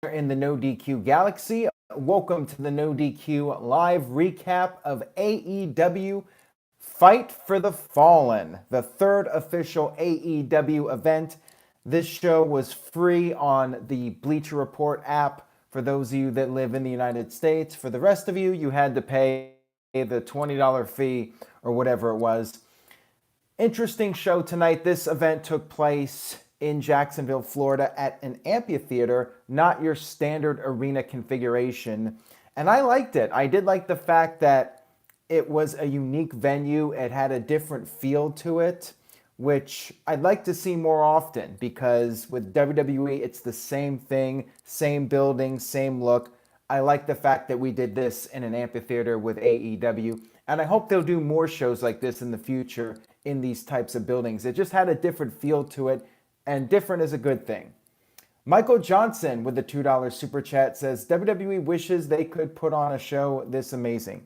in the NoDQ galaxy. Welcome to the NoDQ live recap of AEW Fight for the Fallen, the third official AEW event. This show was free on the Bleacher Report app for those of you that live in the United States. For the rest of you, you had to pay the $20 fee or whatever it was. Interesting show tonight. This event took place in Jacksonville, Florida at an amphitheater, not your standard arena configuration. And I liked it. I did like the fact that it was a unique venue. It had a different feel to it, which I'd like to see more often because with WWE, it's the same thing, same building, same look. I like the fact that we did this in an amphitheater with AEW. And I hope they'll do more shows like this in the future in these types of buildings. It just had a different feel to it. And different is a good thing. Michael Johnson with the $2 super chat says, WWE wishes they could put on a show this amazing.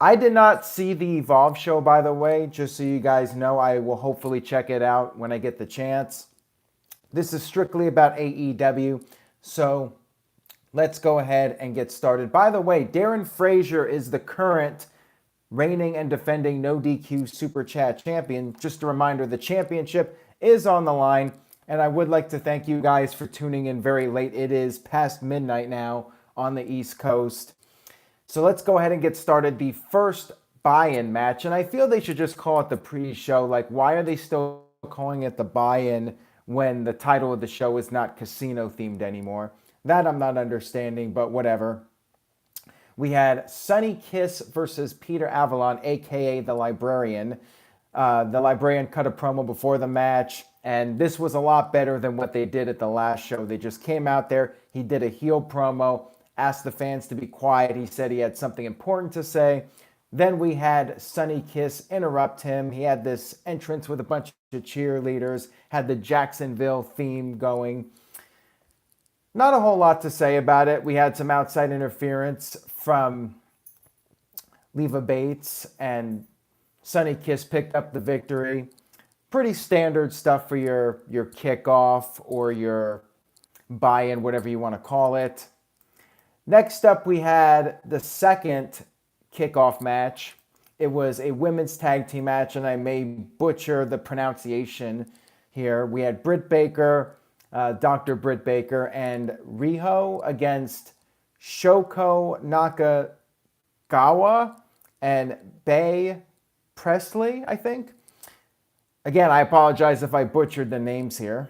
I did not see the Evolve show, by the way, just so you guys know. I will hopefully check it out when I get the chance. This is strictly about AEW, so let's go ahead and get started. By the way, Darren Frazier is the current reigning and defending NoDQ super chat champion. Just a reminder, the championship is on the line, and I would like to thank you guys for tuning in very late. It is past midnight now on the East Coast. So let's go ahead and get started. The first buy-in match, and I feel they should just call it the pre-show. Like, why are they still calling it the buy-in when the title of the show is not casino-themed anymore? That I'm not understanding, but whatever. We had Sonny Kiss versus Peter Avalon, a.k.a. The Librarian. The Librarian cut a promo before the match, and this was a lot better than what they did at the last show. They just came out there, he did a heel promo, asked the fans to be quiet. He said he had something important to say. Then we had Sonny Kiss interrupt him. He had this entrance with a bunch of cheerleaders, had the Jacksonville theme going. Not a whole lot to say about it. We had some outside interference from Leva Bates, and Sonny Kiss picked up the victory. Pretty standard stuff for your kickoff or your buy-in, whatever you want to call it. Next up, we had the second kickoff match. It was a women's tag team match, and I may butcher the pronunciation here. We had Britt Baker, Dr. Britt Baker, and Riho against Shoko Nakagawa and Bae Presley, I think. Again, I apologize if I butchered the names here.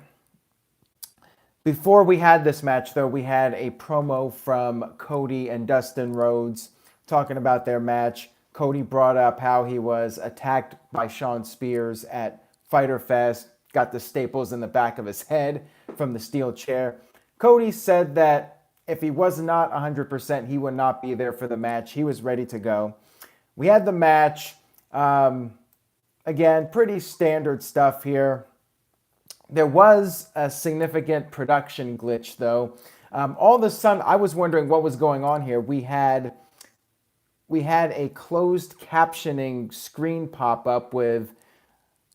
Before we had this match, though, we had a promo from Cody and Dustin Rhodes talking about their match. Cody brought up how he was attacked by Shawn Spears at Fyter Fest, got the staples in the back of his head from the steel chair. Cody said that if he was not 100%, he would not be there for the match. He was ready to go. We had the match. Again, pretty standard stuff here. There was a significant production glitch, though. All of a sudden, I was wondering what was going on here. We had a closed captioning screen pop up with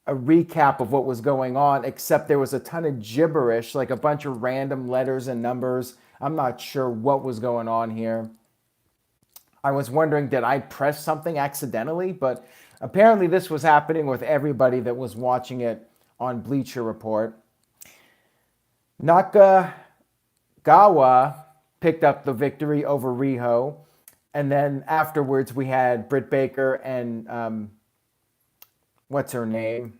a recap of what was going on, except there was a ton of gibberish, like a bunch of random letters and numbers. I'm not sure what was going on here. I was wondering, did I press something accidentally? But apparently this was happening with everybody that was watching it on Bleacher Report. Nakagawa picked up the victory over Riho. And then afterwards we had Britt Baker and, what's her name?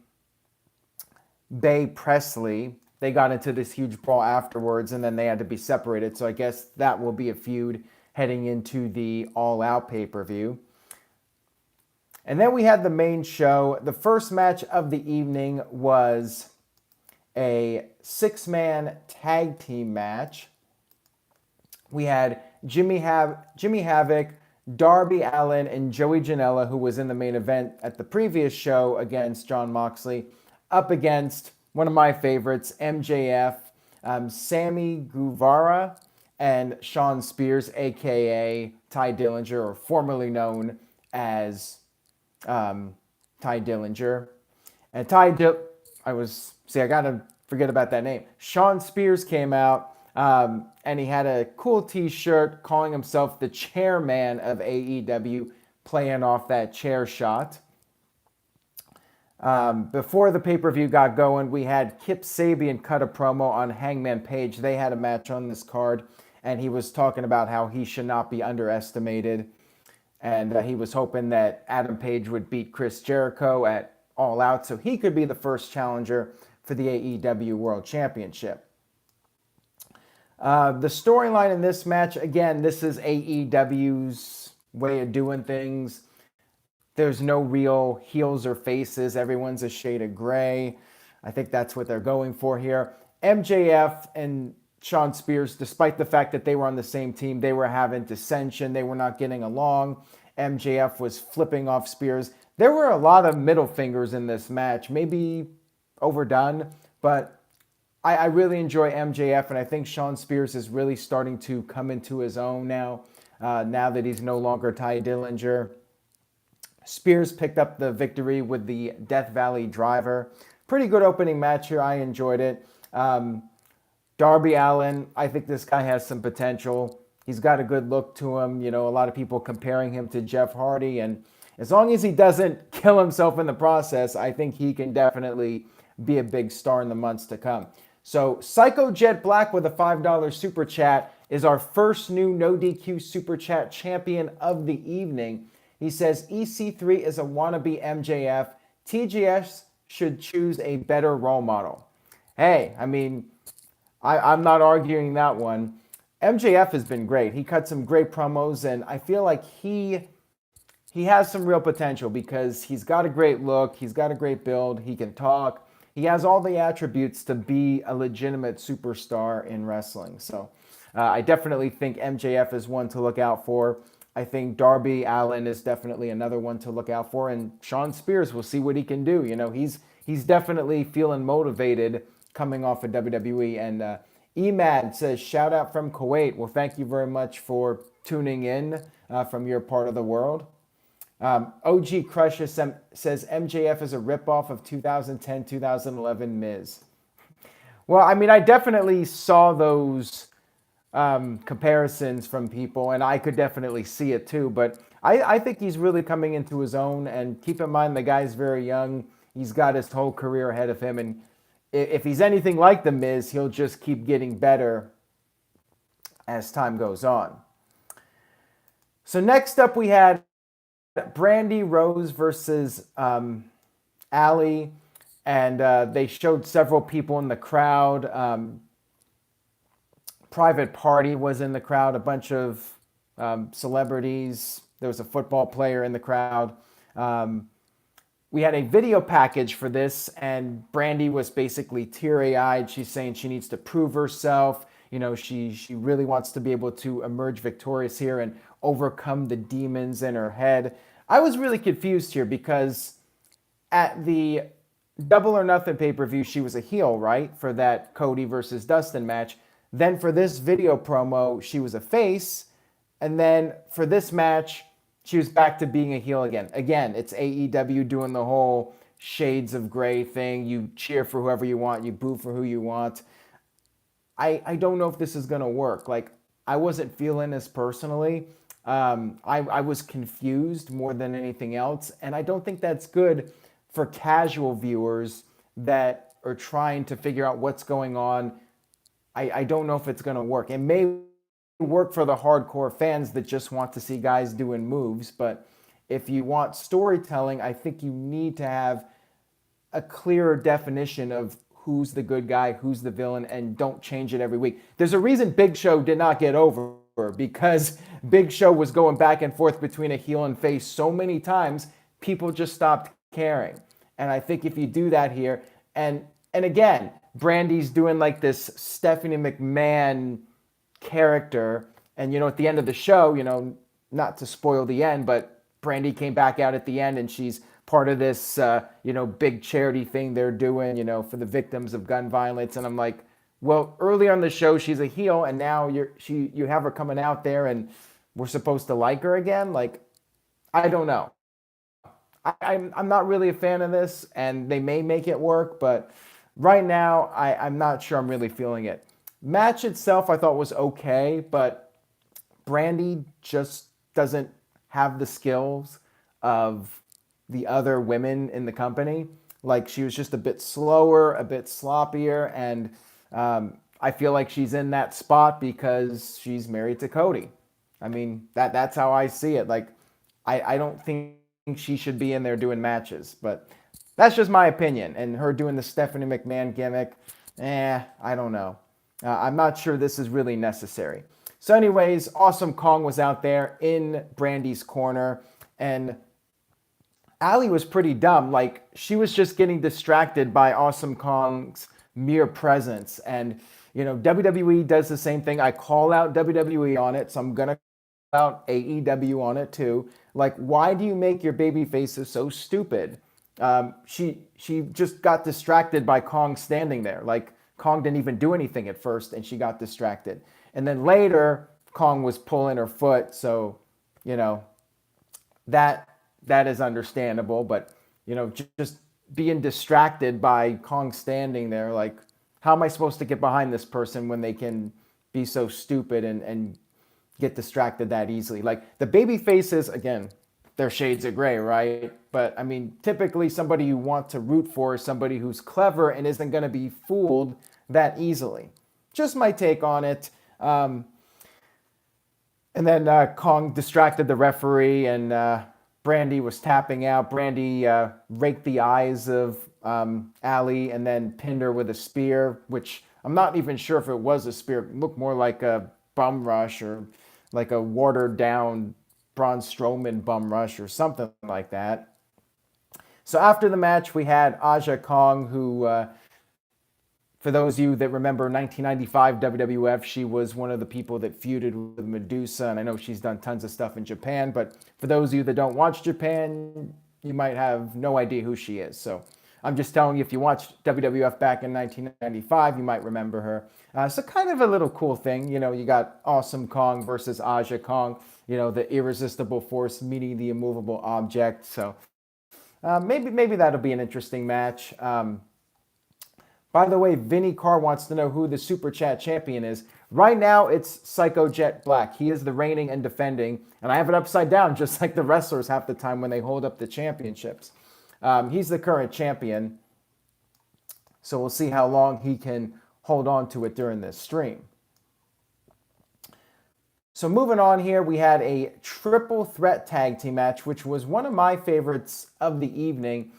Bae Presley. They got into this huge brawl afterwards, and then they had to be separated. So I guess that will be a feud heading into the All Out pay-per-view. And then we had the main show. The first match of the evening was a 6-man tag team match. We had Jimmy Havoc, Darby Allin, and Joey Janela, who was in the main event at the previous show against Jon Moxley, up against one of my favorites, MJF, Sammy Guevara, and Shawn Spears, a.k.a. Ty Dillinger, or formerly known as Ty Dillinger. And I gotta forget about that name. Shawn Spears came out. And he had a cool t-shirt calling himself the chairman of AEW, playing off that chair shot. Before the pay-per-view got going, we had Kip Sabian cut a promo on Hangman Page. They had a match on this card, and he was talking about how he should not be underestimated. And he was hoping that Adam Page would beat Chris Jericho at All Out so he could be the first challenger for the AEW World Championship. The storyline in this match, again, this is AEW's way of doing things. There's no real heels or faces. Everyone's a shade of gray. I think that's what they're going for here. MJF and Shawn Spears, despite the fact that they were on the same team, they were having dissension. They were not getting along. MJF was flipping off Spears. There were a lot of middle fingers in this match, maybe overdone, but I really enjoy MJF, and I think Shawn Spears is really starting to come into his own now, now that he's no longer Ty Dillinger. Spears picked up the victory with the Death Valley Driver. Pretty good opening match here. I enjoyed it. Darby Allin, I think this guy has some potential. He's got a good look to him. You know, a lot of people comparing him to Jeff Hardy. And as long as he doesn't kill himself in the process, I think he can definitely be a big star in the months to come. So Psycho Jet Black with a $5 super chat is our first new NoDQ super chat champion of the evening. He says EC3 is a wannabe MJF. TGS should choose a better role model. Hey, I mean, I'm not arguing that one. MJF has been great. He cut some great promos, and I feel like he has some real potential because he's got a great look. He's got a great build. He can talk. He has all the attributes to be a legitimate superstar in wrestling. So I definitely think MJF is one to look out for. I think Darby Allin is definitely another one to look out for. And Shawn Spears, we'll see what he can do. You know, he's definitely feeling motivated coming off of WWE. And Emad says, shout out from Kuwait. Well, thank you very much for tuning in from your part of the world. OG Crusher says MJF is a ripoff of 2010-2011 Miz. Well, I mean, I definitely saw those comparisons from people, and I could definitely see it too. But I think he's really coming into his own. And keep in mind, the guy's very young. He's got his whole career ahead of him. And if he's anything like The Miz, he'll just keep getting better as time goes on. So next up, we had Brandy Rose versus Allie, and they showed several people in the crowd. Private Party was in the crowd, a bunch of celebrities. There was a football player in the crowd. We had a video package for this, and Brandy was basically teary-eyed. She's saying she needs to prove herself. You know, she really wants to be able to emerge victorious here and overcome the demons in her head. I was really confused here because at the Double or Nothing pay-per-view, she was a heel, right? For that Cody versus Dustin match. Then for this video promo, she was a face. And then for this match, she was back to being a heel again. Again, it's AEW doing the whole shades of gray thing. You cheer for whoever you want. You boo for who you want. I don't know if this is going to work. Like, I wasn't feeling this personally. I was confused more than anything else. And I don't think that's good for casual viewers that are trying to figure out what's going on. I don't know if it's going to work. It may work for the hardcore fans that just want to see guys doing moves. But if you want storytelling, I think you need to have a clearer definition of who's the good guy, who's the villain, and don't change it every week. There's a reason Big Show did not get over, because Big Show was going back and forth between a heel and face so many times, people just stopped caring. And I think if you do that here, and again, Brandy's doing like this Stephanie McMahon character, and at the end of the show, not to spoil the end, but Brandy came back out at the end, and she's part of this, big charity thing they're doing, for the victims of gun violence. And I'm like, well, earlier on the show, she's a heel, and now you have her coming out there, and we're supposed to like her again? Like, I don't know. I'm not really a fan of this, and they may make it work, but right now, I'm not sure I'm really feeling it. Match itself I thought was okay, but Brandy just doesn't have the skills of the other women in the company. Like she was just a bit slower, a bit sloppier, and I feel like she's in that spot because she's married to Cody. I mean that's how I see it. Like I don't think she should be in there doing matches, but that's just my opinion. And her doing the Stephanie McMahon gimmick, I don't know. I'm not sure this is really necessary. So, anyways, Awesome Kong was out there in Brandy's corner, and Allie was pretty dumb. Like, she was just getting distracted by Awesome Kong's mere presence. And, WWE does the same thing. I call out WWE on it, so I'm going to call out AEW on it too. Like, why do you make your baby faces so stupid? She just got distracted by Kong standing there. Like, Kong didn't even do anything at first, and she got distracted. And then later, Kong was pulling her foot, so, you know, that that is understandable, but just being distracted by Kong standing there, like, how am I supposed to get behind this person when they can be so stupid and get distracted that easily? Like the baby faces, again, they're shades of gray, right? But I mean, typically somebody you want to root for is somebody who's clever and isn't going to be fooled that easily. Just my take on it. And then Kong distracted the referee, and Brandy was tapping out. Brandy raked the eyes of Allie and then pinned her with a spear, which I'm not even sure if it was a spear. It looked more like a bum rush or like a watered down Braun Strowman bum rush or something like that. So after the match, we had Aja Kong, who for those of you that remember 1995 WWF, she was one of the people that feuded with Medusa, and I know she's done tons of stuff in Japan, but for those of you that don't watch Japan, you might have no idea who she is. So I'm just telling you, if you watched WWF back in 1995, you might remember her. So kind of a little cool thing. You got Awesome Kong versus Aja Kong, the irresistible force meeting the immovable object. So maybe that'll be an interesting match. By the way, Vinny Carr wants to know who the Super Chat champion is. Right now, it's Psycho Jet Black. He is the reigning and defending, and I have it upside down, just like the wrestlers half the time when they hold up the championships. He's the current champion, so we'll see how long he can hold on to it during this stream. So moving on here, we had a triple threat tag team match, which was one of my favorites of the evening.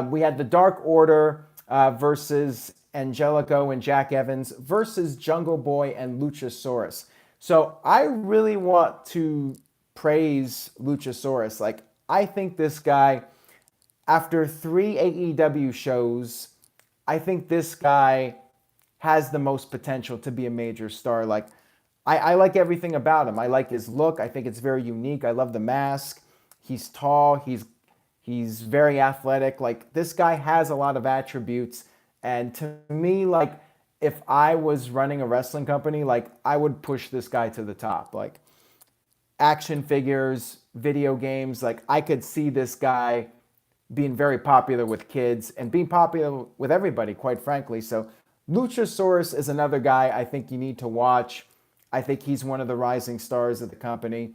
We had the Dark Order versus Angelico and Jack Evans versus Jungle Boy and Luchasaurus. So I really want to praise Luchasaurus. Like, I think this guy, after 3 AEW shows, I think this guy has the most potential to be a major star. Like, I like everything about him. I like his look. I think it's very unique. I love the mask. He's tall. He's very athletic. Like, this guy has a lot of attributes. And to me, like, if I was running a wrestling company, like, I would push this guy to the top. Like, action figures, video games, like, I could see this guy being very popular with kids and being popular with everybody, quite frankly. So Luchasaurus is another guy I think you need to watch. I think he's one of the rising stars of the company.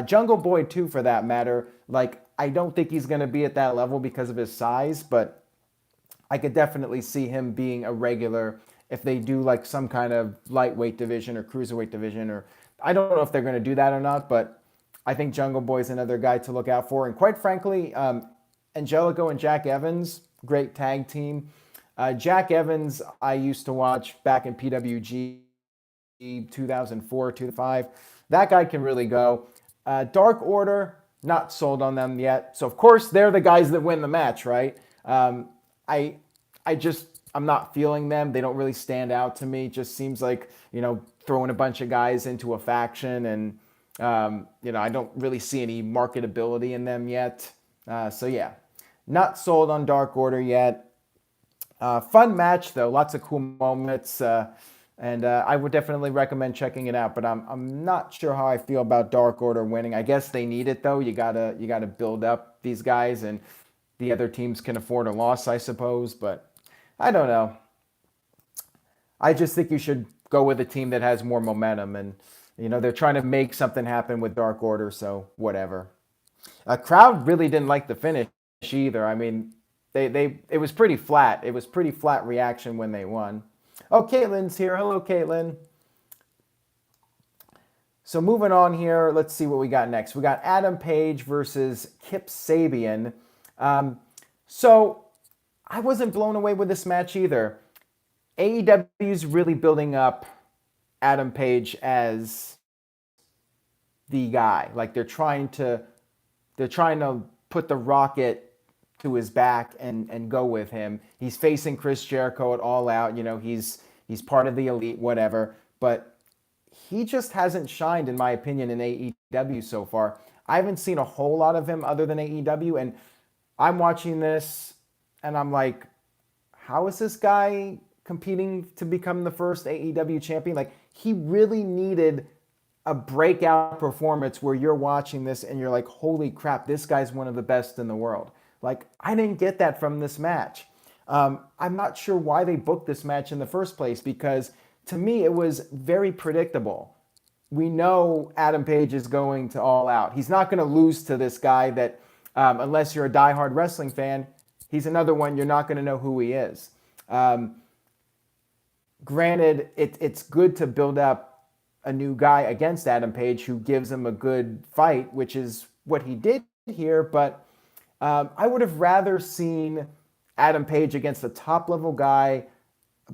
Jungle Boy, too, for that matter. Like, I don't think he's going to be at that level because of his size, but I could definitely see him being a regular if they do like some kind of lightweight division or cruiserweight division, or I don't know if they're going to do that or not, but I think Jungle Boy is another guy to look out for. And quite frankly, Angelico and Jack Evans, great tag team. Jack Evans, I used to watch back in PWG 2004, 2005. That guy can really go. Dark Order, not sold on them yet. So, of course, they're the guys that win the match, right? I'm not feeling them. They don't really stand out to me. It just seems like, throwing a bunch of guys into a faction, and, I don't really see any marketability in them yet. So, yeah, not sold on Dark Order yet. Fun match, though. Lots of cool moments. And I would definitely recommend checking it out, but I'm not sure how I feel about Dark Order winning. I guess they need it though. You gotta build up these guys, and the other teams can afford a loss, I suppose. But I don't know. I just think you should go with a team that has more momentum. And, they're trying to make something happen with Dark Order, so whatever. A crowd really didn't like the finish either. I mean, it was pretty flat. It was pretty flat reaction when they won. Oh, Caitlin's here. Hello, Caitlin. So moving on here, let's see what we got next. We got Adam Page versus Kip Sabian. So I wasn't blown away with this match either. AEW's really building up Adam Page as the guy. Like they're trying to put the rocket to his back and go with him. He's facing Chris Jericho at All Out. He's part of the Elite, whatever. But he just hasn't shined, in my opinion, in AEW so far. I haven't seen a whole lot of him other than AEW, and I'm watching this, and I'm like, how is this guy competing to become the first AEW champion? Like, he really needed a breakout performance where you're watching this and you're like, holy crap, this guy's one of the best in the world. Like, I didn't get that from this match. I'm not sure why they booked this match in the first place, because to me, it was very predictable. We know Adam Page is going to All Out. He's not going to lose to this guy that, unless you're a diehard wrestling fan, he's another one you're not going to know who he is. Granted, it's good to build up a new guy against Adam Page who gives him a good fight, which is what he did here, but I would have rather seen Adam Page against a top-level guy,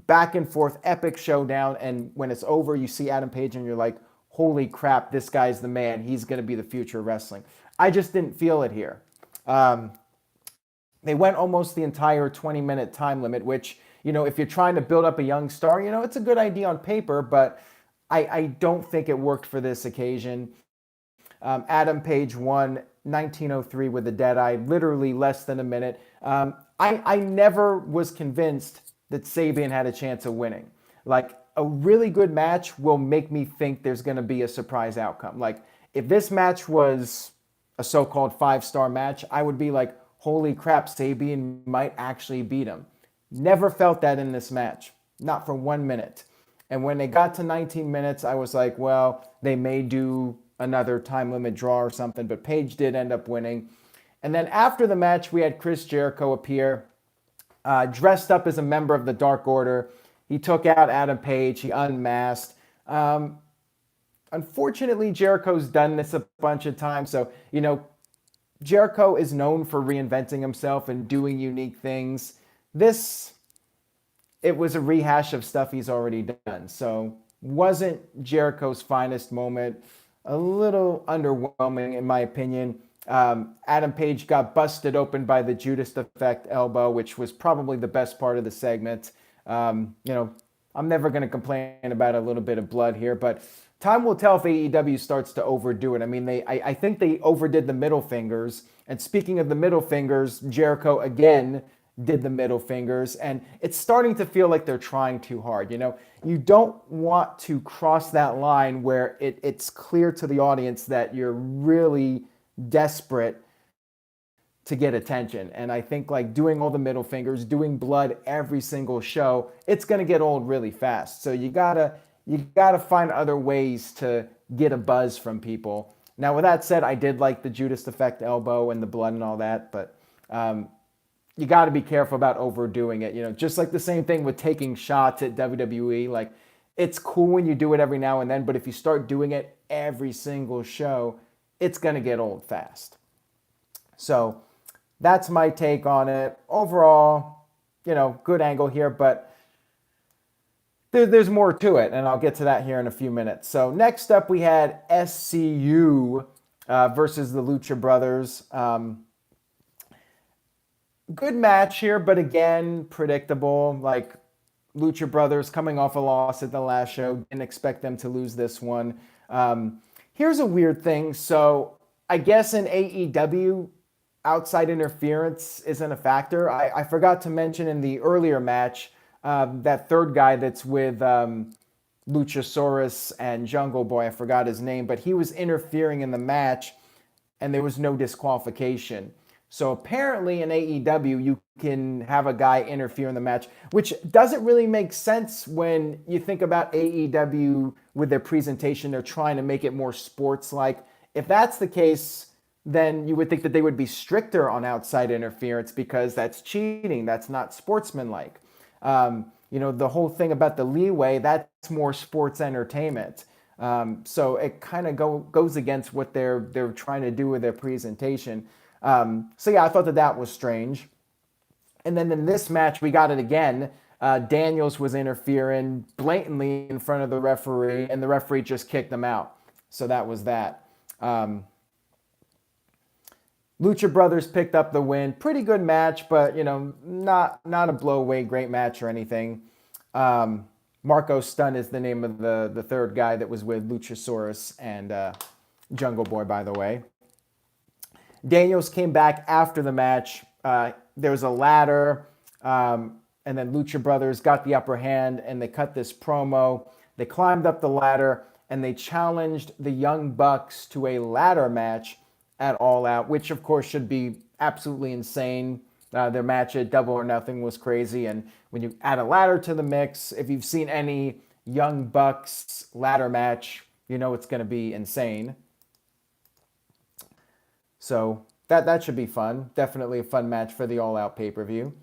back and forth, epic showdown, and when it's over, you see Adam Page and you're like, holy crap, this guy's the man. He's going to be the future of wrestling. I just didn't feel it here. They went almost the entire 20-minute time limit, which, if you're trying to build up a young star, it's a good idea on paper, but I don't think it worked for this occasion. Adam Page won 1903 with a Deadeye, literally less than a minute. I never was convinced that Sabian had a chance of winning. Like, a really good match will make me think there's going to be a surprise outcome. Like, if this match was a so-called 5-star match, I would be like, holy crap, Sabian might actually beat him. Never felt that in this match. Not for 1 minute. And when they got to 19 minutes, I was like, well, they may do another time limit draw or something, but Page did end up winning. And then after the match, we had Chris Jericho appear, dressed up as a member of the Dark Order. He took out Adam Page. He unmasked. Unfortunately, Jericho's done this a bunch of times. So, Jericho is known for reinventing himself and doing unique things. It was a rehash of stuff he's already done. So, wasn't Jericho's finest moment. A little underwhelming, in my opinion. Adam Page got busted open by the Judas Effect elbow, which was probably the best part of the segment. I'm never going to complain about a little bit of blood here, but time will tell if AEW starts to overdo it. I mean, I think they overdid the middle fingers. And speaking of the middle fingers, Jericho again did the middle fingers, and it's starting to feel like they're trying too hard. You don't want to cross that line where it's clear to the audience that you're really desperate to get attention. And I think like doing all the middle fingers, doing blood every single show, it's going to get old really fast. So you gotta find other ways to get a buzz from people. Now, with that said, I did like the Judas Effect elbow and the blood and all that, but you got to be careful about overdoing it. Just like the same thing with taking shots at WWE. Like, it's cool when you do it every now and then, but if you start doing it every single show, it's going to get old fast. So that's my take on it. Overall, good angle here, but there's more to it, and I'll get to that here in a few minutes. So next up, we had SCU versus the Lucha Brothers. Good match here, but again, predictable. Like, Lucha Brothers coming off a loss at the last show. Didn't expect them to lose this one. Here's a weird thing. So I guess in AEW, outside interference isn't a factor. I forgot to mention in the earlier match, that third guy that's with Luchasaurus and Jungle Boy, I forgot his name, but he was interfering in the match, and there was no disqualification. So apparently in AEW, you can have a guy interfere in the match, which doesn't really make sense when you think about AEW with their presentation. They're trying to make it more sports-like. If that's the case, then you would think that they would be stricter on outside interference because that's cheating. That's not sportsmanlike. The whole thing about the leeway, that's more sports entertainment. So it kind of goes against what they're trying to do with their presentation. So yeah, I thought that was strange. And then in this match, we got it again. Daniels was interfering blatantly in front of the referee, and the referee just kicked him out. So that was that. Lucha Brothers picked up the win. Pretty good match, but not a blow-away great match or anything. Marco Stunt is the name of the third guy that was with Luchasaurus and Jungle Boy, by the way. Daniels came back after the match. There was a ladder, and then Lucha Brothers got the upper hand, and they cut this promo. They climbed up the ladder, and they challenged the Young Bucks to a ladder match at All Out, which of course should be absolutely insane. Their match at Double or Nothing was crazy, and when you add a ladder to the mix, if you've seen any Young Bucks ladder match, you know it's going to be insane. So that should be fun. Definitely a fun match for the All Out pay-per-view.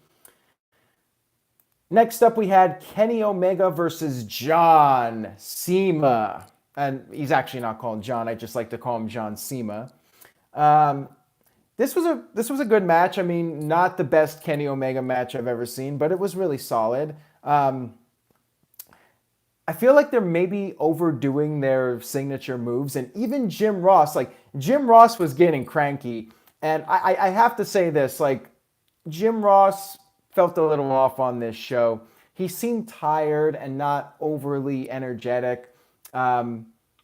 Next up, we had Kenny Omega versus John Cena. And he's actually not called John. I just like to call him John Cena. This was a good match. I mean, not the best Kenny Omega match I've ever seen, but it was really solid. I feel like they're maybe overdoing their signature moves, and even Jim Ross was getting cranky. And I have to say this, Jim Ross felt a little off on this show. He seemed tired and not overly energetic,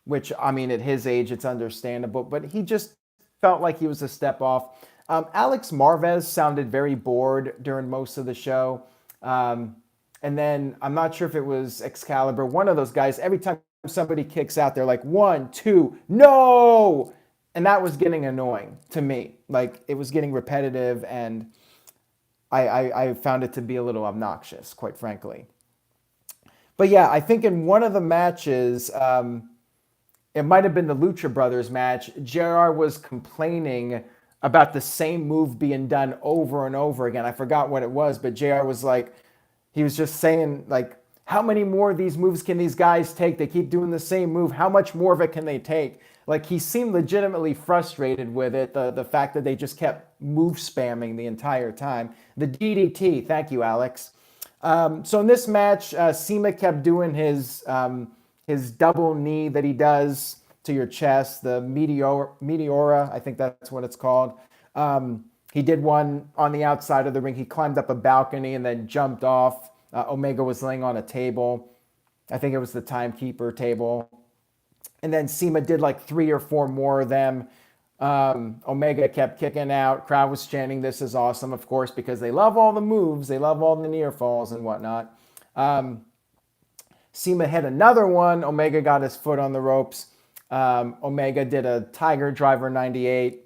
which, I mean, at his age, it's understandable, but he just felt like he was a step off. Alex Marvez sounded very bored during most of the show. And then I'm not sure if it was Excalibur, one of those guys, every time somebody kicks out, they're like, 1, 2, no! And that was getting annoying to me. It was getting repetitive, and I found it to be a little obnoxious, quite frankly. But yeah, I think in one of the matches, it might have been the Lucha Brothers match, JR was complaining about the same move being done over and over again. I forgot what it was, but JR was he was just saying, how many more of these moves can these guys take? They keep doing the same move. How much more of it can they take? He seemed legitimately frustrated with it, the fact that they just kept move spamming the entire time. The DDT, thank you, Alex. So in this match, Cena kept doing his double knee that he does to your chest, the Meteora, I think that's what it's called. He did one on the outside of the ring. He climbed up a balcony and then jumped off. Omega was laying on a table. I think it was the timekeeper table. And then Cena did 3 or 4 more of them. Omega kept kicking out. Crowd was chanting, "This is awesome," of course, because they love all the moves. They love all the near falls and whatnot. Cena hit another one. Omega got his foot on the ropes. Omega did a Tiger Driver 98.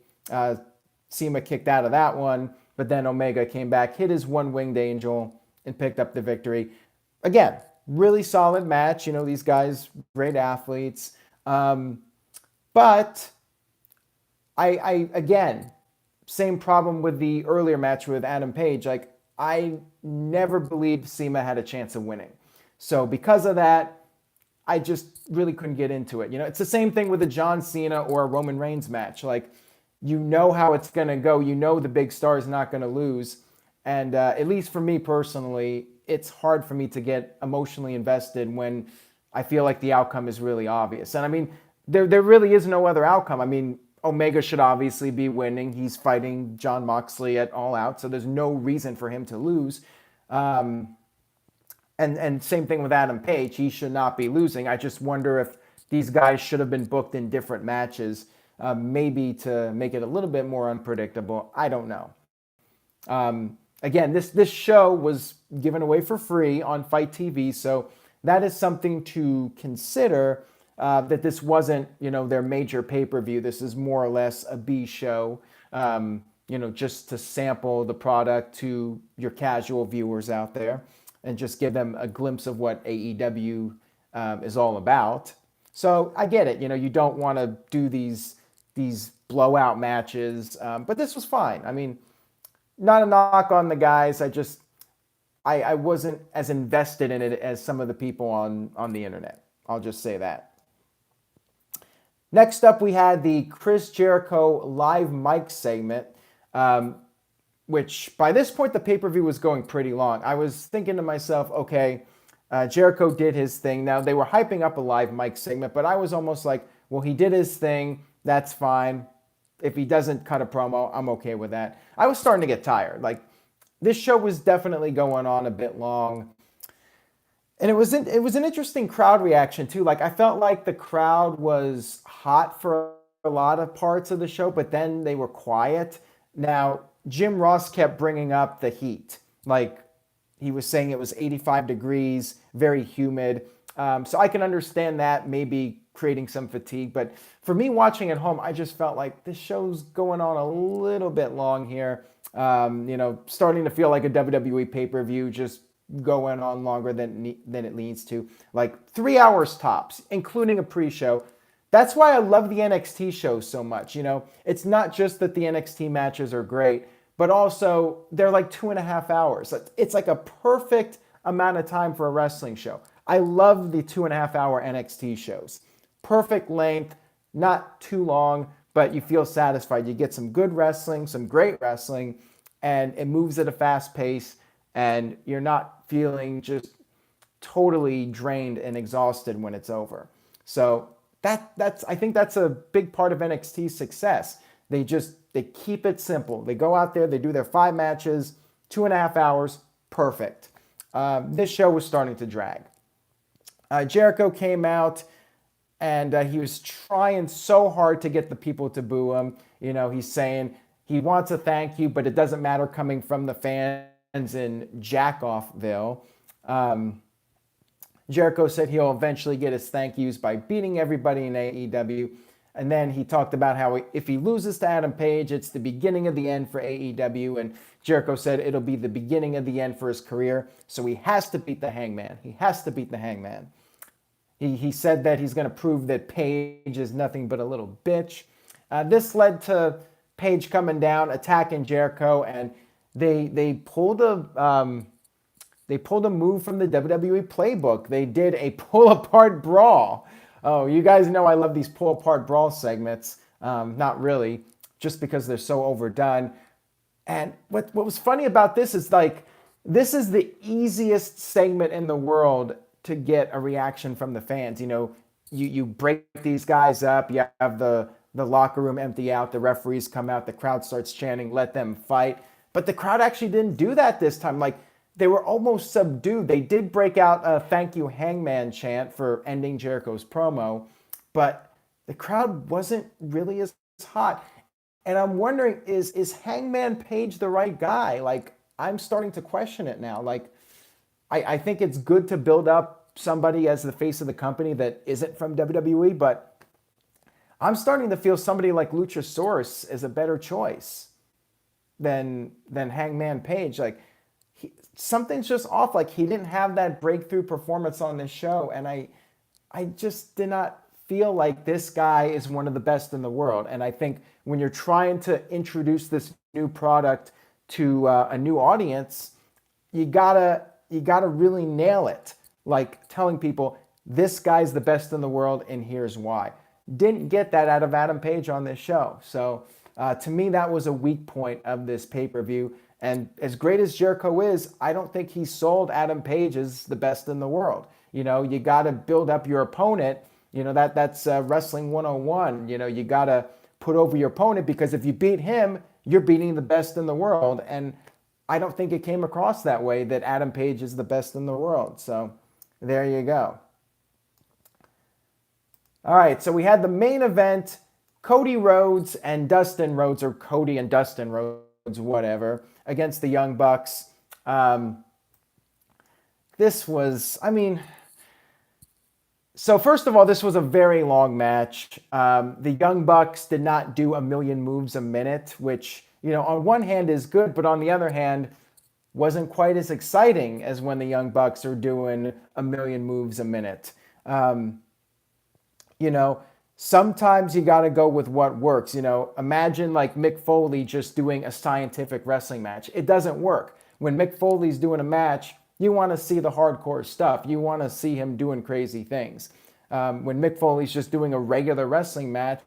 Cena kicked out of that one, but then Omega came back, hit his one winged angel, and picked up the victory. Again, really solid match. These guys, great athletes. But I again, same problem with the earlier match with Adam Page. I never believed Cena had a chance of winning. So because of that, I just really couldn't get into it. It's the same thing with a John Cena or a Roman Reigns match. How it's going to go. The big star is not going to lose. And at least for me personally, it's hard for me to get emotionally invested when I feel like the outcome is really obvious. And I mean, there really is no other outcome. I mean, Omega should obviously be winning. He's fighting Jon Moxley at All Out, so there's no reason for him to lose. And same thing with Adam Page. He should not be losing. I just wonder if these guys should have been booked in different matches, maybe to make it a little bit more unpredictable. I don't know. Again, this show was given away for free on Fight TV, so that is something to consider, that this wasn't, their major pay-per-view. This is more or less a B show. just to sample the product to your casual viewers out there and just give them a glimpse of what AEW is all about. So I get it. You don't want to do these blowout matches, but this was fine. I mean, not a knock on the guys. I wasn't as invested in it as some of the people on the internet. I'll just say that. Next up, we had the Chris Jericho live mic segment, which by this point, the pay-per-view was going pretty long. I was thinking to myself, okay, Jericho did his thing. Now, they were hyping up a live mic segment, but I was almost like, well, he did his thing. That's fine. If he doesn't cut a promo, I'm okay with that. I was starting to get tired. Like, this show was definitely going on a bit long. And it was an interesting crowd reaction, too. Like, I felt like the crowd was hot for a lot of parts of the show, but then they were quiet. Now, Jim Ross kept bringing up the heat. Like, he was saying it was 85 degrees, very humid. So I can understand that maybe creating some fatigue. But for me watching at home, I just felt like this show's going on a little bit long here. Starting to feel like a WWE pay-per-view, just going on longer than it needs to. Like 3 hours tops, including a pre-show. That's why I love the NXT shows so much. It's not just that the NXT matches are great, but also they're like 2.5 hours. It's like a perfect amount of time for a wrestling show. I love the 2.5 hour NXT shows. Perfect length, not too long, but you feel satisfied. You get some good wrestling, some great wrestling, and it moves at a fast pace, and you're not feeling just totally drained and exhausted when it's over. So I think that's a big part of NXT's success. They keep it simple. They go out there, they do their 5 matches, 2.5 hours, perfect. This show was starting to drag. Jericho came out, and he was trying so hard to get the people to boo him. He's saying he wants a thank you, but it doesn't matter coming from the fans in Jackoffville. Jericho said he'll eventually get his thank yous by beating everybody in AEW. And then he talked about how if he loses to Adam Page, it's the beginning of the end for AEW. And Jericho said it'll be the beginning of the end for his career. So he has to beat the Hangman. He has to beat the Hangman. He said that he's going to prove that Page is nothing but a little bitch. This led to Page coming down, attacking Jericho, and they pulled a move from the WWE playbook. They did a pull-apart brawl. Oh, you guys know I love these pull-apart brawl segments. Not really, just because they're so overdone. And what was funny about this is, this is the easiest segment in the world to get a reaction from the fans. You break these guys up, you have the locker room empty out, the referees come out, the crowd starts chanting, let them fight. But the crowd actually didn't do that this time. They were almost subdued. They did break out a thank you Hangman chant for ending Jericho's promo, but the crowd wasn't really as hot. And I'm wondering, is Hangman Page the right guy? I'm starting to question it now. I think it's good to build up somebody as the face of the company that isn't from WWE, but I'm starting to feel somebody like Luchasaurus is a better choice than Hangman Page. Something's just off. He didn't have that breakthrough performance on this show, and I just did not feel like this guy is one of the best in the world. And I think when you're trying to introduce this new product to a new audience, you gotta really nail it. Telling people this guy's the best in the world, and here's why. Didn't get that out of Adam Page on this show. So to me, that was a weak point of this pay-per-view. And as great as Jericho is, I don't think he sold Adam Page as the best in the world. You got to build up your opponent. That's Wrestling 101. You got to put over your opponent, because if you beat him, you're beating the best in the world. And I don't think it came across that way, that Adam Page is the best in the world. So there you go. All right, so we had the main event, Cody Rhodes and Dustin Rhodes, or Cody and Dustin Rhodes, whatever, against the Young Bucks. This was, so first of all, this was a very long match. The Young Bucks did not do a million moves a minute, which, on one hand is good, but on the other hand, wasn't quite as exciting as when the Young Bucks are doing a million moves a minute. You know, sometimes you got to go with what works. Imagine like Mick Foley just doing a scientific wrestling match. It doesn't work. When Mick Foley's doing a match, you want to see the hardcore stuff. You want to see him doing crazy things. When Mick Foley's just doing a regular wrestling match,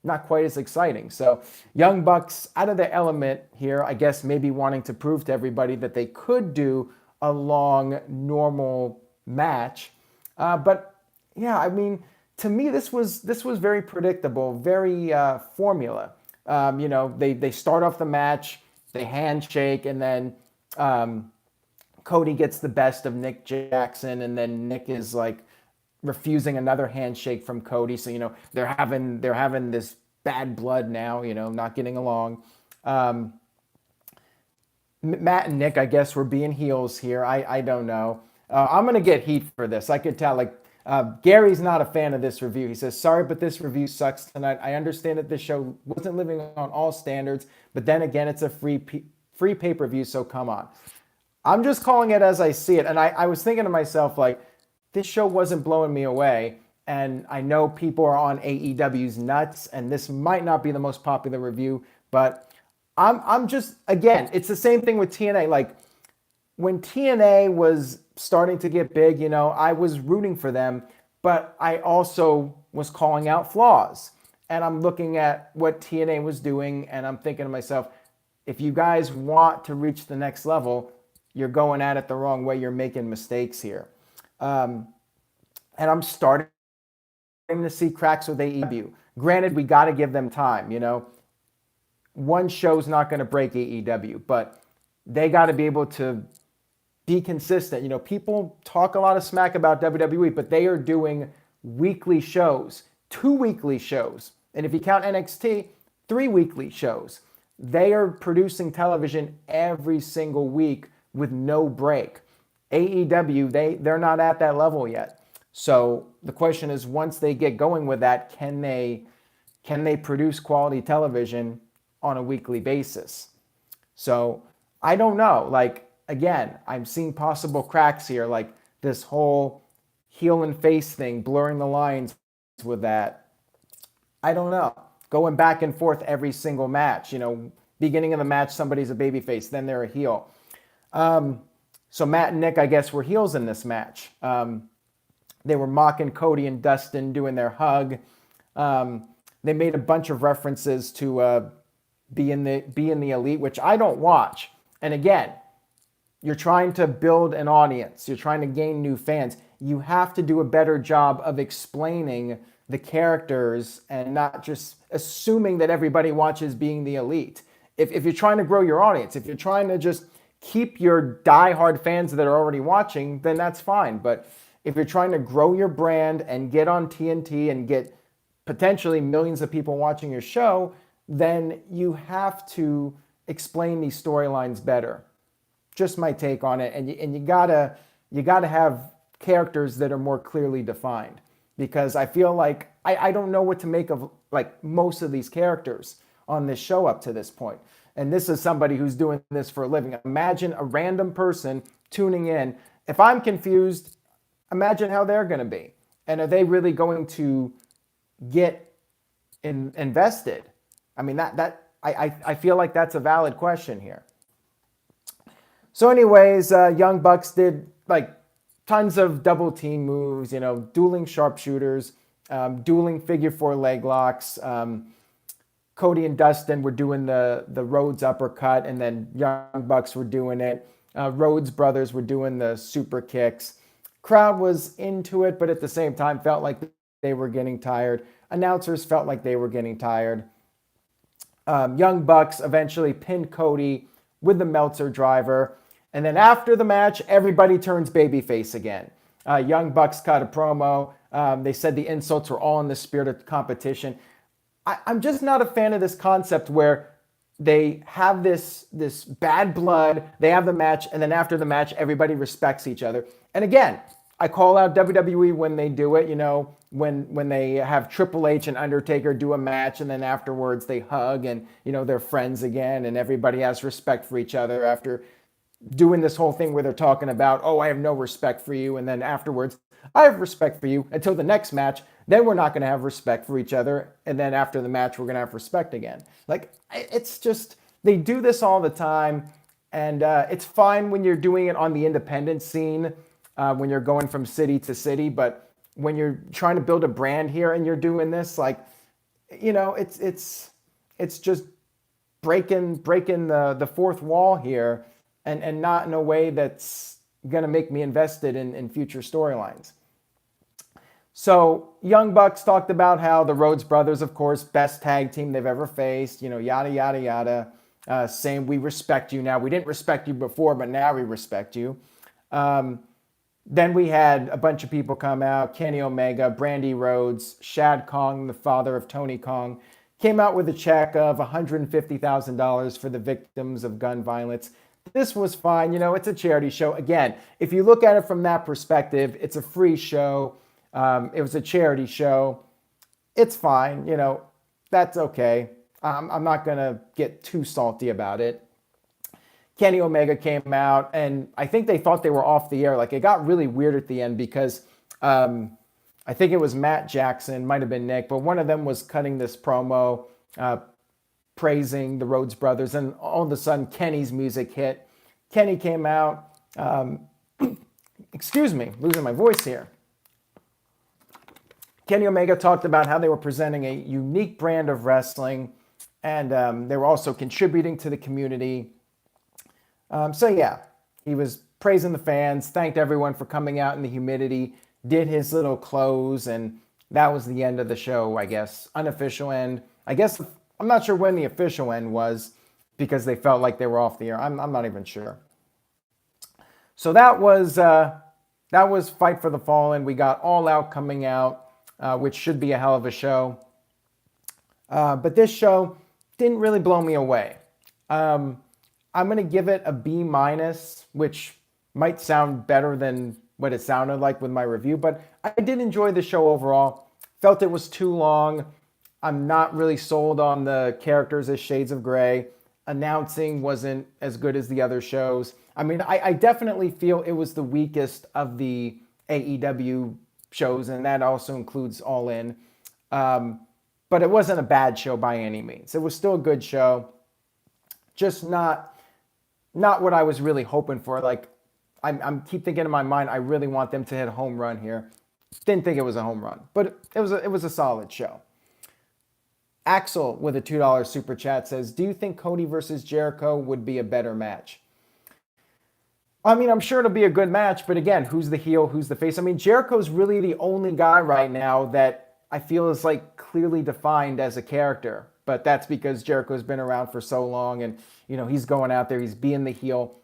not quite as exciting. So Young Bucks out of their element here, I guess maybe wanting to prove to everybody that they could do a long, normal match. But yeah, I mean, to me, this was very predictable, very formula. They start off the match, they handshake, and then Cody gets the best of Nick Jackson, and then Nick is like refusing another handshake from Cody. So they're having this bad blood now. Not getting along. Matt and Nick, I guess, were being heels here. I don't know. I'm gonna get heat for this. I could tell. Gary's not a fan of this review. He says, sorry, but this review sucks tonight. I understand that this show wasn't living on all standards, but then again, it's a free pay-per-view, so come on. I'm just calling it as I see it. And I was thinking to myself, like, this show wasn't blowing me away. And I know people are on AEW's nuts, and this might not be the most popular review, but I'm just, again, it's the same thing with TNA. Like, when TNA was starting to get big, I was rooting for them, but I also was calling out flaws. And I'm looking at what TNA was doing, and I'm thinking to myself, if you guys want to reach the next level, you're going at it the wrong way. You're making mistakes here. And I'm starting to see cracks with AEW. Granted, we got to give them time, One show's not going to break AEW, but they got to be able to be consistent. People talk a lot of smack about WWE, but they are doing weekly shows, 2 weekly shows. And if you count NXT, 3 weekly shows. They are producing television every single week with no break. AEW, they're not at that level yet. So the question is, once they get going with that, can they produce quality television on a weekly basis? So I don't know. Again, I'm seeing possible cracks here, like this whole heel and face thing, blurring the lines with that. I don't know. Going back and forth every single match. Beginning of the match, somebody's a babyface, then they're a heel. So Matt and Nick, I guess, were heels in this match. They were mocking Cody and Dustin, doing their hug. They made a bunch of references to be in the Elite, which I don't watch. And again, you're trying to build an audience. You're trying to gain new fans. You have to do a better job of explaining the characters and not just assuming that everybody watches being the Elite. If you're trying to grow your audience, if you're trying to just keep your diehard fans that are already watching, then that's fine. But if you're trying to grow your brand and get on TNT and get potentially millions of people watching your show, then you have to explain these storylines better. Just my take on it. And you gotta have characters that are more clearly defined, because I feel like I don't know what to make of like most of these characters on this show up to this point. And this is somebody who's doing this for a living. Imagine a random person tuning in. If I'm confused, imagine how they're going to be. And are they really going to get invested? I mean, I feel like that's a valid question here. So anyways, Young Bucks did like tons of double team moves, dueling sharpshooters, dueling figure 4 leg locks. Cody and Dustin were doing the Rhodes uppercut, and then Young Bucks were doing it. Rhodes brothers were doing the super kicks. Crowd was into it, but at the same time felt like they were getting tired. Announcers felt like they were getting tired. Young Bucks eventually pinned Cody with the Meltzer driver. And then after the match, everybody turns babyface again. Young Bucks cut a promo. They said the insults were all in the spirit of competition. I'm just not a fan of this concept where they have this bad blood, they have the match, and then after the match, everybody respects each other. And again, I call out WWE when they do it, when they have Triple H and Undertaker do a match and then afterwards they hug and, they're friends again and everybody has respect for each other after doing this whole thing where they're talking about, oh, I have no respect for you. And then afterwards, I have respect for you until the next match. Then we're not going to have respect for each other. And then after the match, we're going to have respect again. Like, it's just, they do this all the time. And it's fine when you're doing it on the independent scene, when you're going from city to city. But when you're trying to build a brand here and you're doing this, like, it's just breaking the fourth wall here. And not in a way that's going to make me invested in future storylines. So Young Bucks talked about how the Rhodes brothers, of course, best tag team they've ever faced, yada, yada, yada, saying we respect you now. We didn't respect you before, but now we respect you. Then we had a bunch of people come out, Kenny Omega, Brandy Rhodes, Shad Kong, the father of Tony Kong, came out with a check of $150,000 for the victims of gun violence. This was fine. It's a charity show. Again, if you look at it from that perspective, it's a free show. It was a charity show. It's fine. That's okay. I'm not going to get too salty about it. Kenny Omega came out, and I think they thought they were off the air. Like, it got really weird at the end because I think it was Matt Jackson, might have been Nick, but one of them was cutting this promo, praising the Rhodes brothers, and all of a sudden Kenny's music hit. Kenny came out. Excuse me, losing my voice here. Kenny Omega talked about how they were presenting a unique brand of wrestling, and they were also contributing to the community. So yeah, he was praising the fans, thanked everyone for coming out in the humidity, did his little close, and that was the end of the show, I guess. Unofficial end. I guess I'm not sure when the official end was because they felt like they were off the air. I'm not even sure. So that was Fight for the Fallen. We got All Out coming out, which should be a hell of a show. But this show didn't really blow me away. I'm going to give it a B-, which might sound better than what it sounded like with my review, but I did enjoy the show overall. Felt it was too long. I'm not really sold on the characters as Shades of Grey. Announcing wasn't as good as the other shows. I mean, I definitely feel it was the weakest of the AEW shows, and that also includes All In. But it wasn't a bad show by any means. It was still a good show. Just not what I was really hoping for. Like, I'm keep thinking in my mind, I really want them to hit a home run here. Didn't think it was a home run, but it was a solid show. Axel with a $2 super chat says, do you think Cody versus Jericho would be a better match? I mean, I'm sure it'll be a good match, but again, who's the heel, who's the face? I mean, Jericho's really the only guy right now that I feel is like clearly defined as a character, but that's because Jericho's been around for so long and, he's going out there, he's being the heel.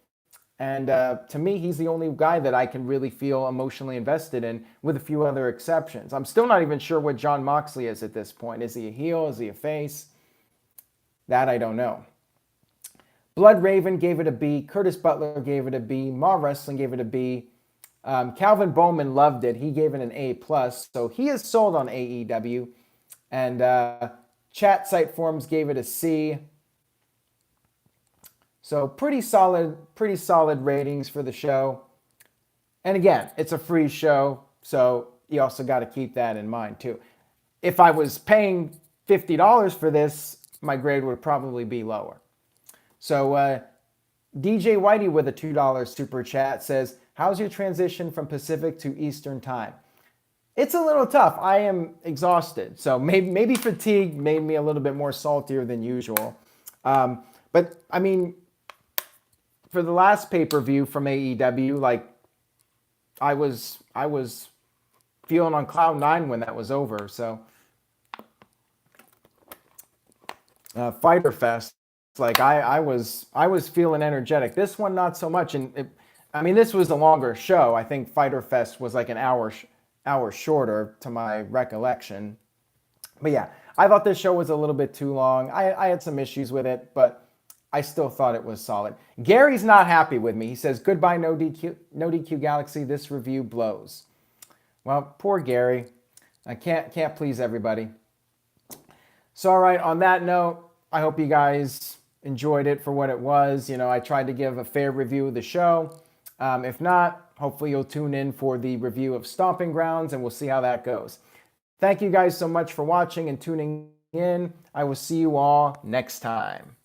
And to me, he's the only guy that I can really feel emotionally invested in, with a few other exceptions. I'm still not even sure what Jon Moxley is at this point. Is he a heel? Is he a face? That I don't know. Blood Raven gave it a B. Curtis Butler gave it a B. Ma Wrestling gave it a B. Calvin Bowman loved it. He gave it an A+. So he is sold on AEW. And Chat Site Forums gave it a C. So pretty solid ratings for the show. And again, it's a free show, so you also got to keep that in mind too. If I was paying $50 for this, my grade would probably be lower. So DJ Whitey with a $2 super chat says, how's your transition from Pacific to Eastern time? It's a little tough. I am exhausted. So maybe fatigue made me a little bit more saltier than usual. But I mean, for the last pay-per-view from AEW, like I was feeling on cloud nine when that was over. So Fyter Fest, like I was feeling energetic. This one not so much. And this was a longer show. I think Fyter Fest was like an hour shorter to my recollection. But yeah, I thought this show was a little bit too long. I had some issues with it, but I still thought it was solid. Gary's not happy with me. He says, goodbye, No DQ Galaxy. This review blows. Well, poor Gary. I can't please everybody. So, all right, on that note, I hope you guys enjoyed it for what it was. You know, I tried to give a fair review of the show. If not, hopefully you'll tune in for the review of Stomping Grounds, and we'll see how that goes. Thank you guys so much for watching and tuning in. I will see you all next time.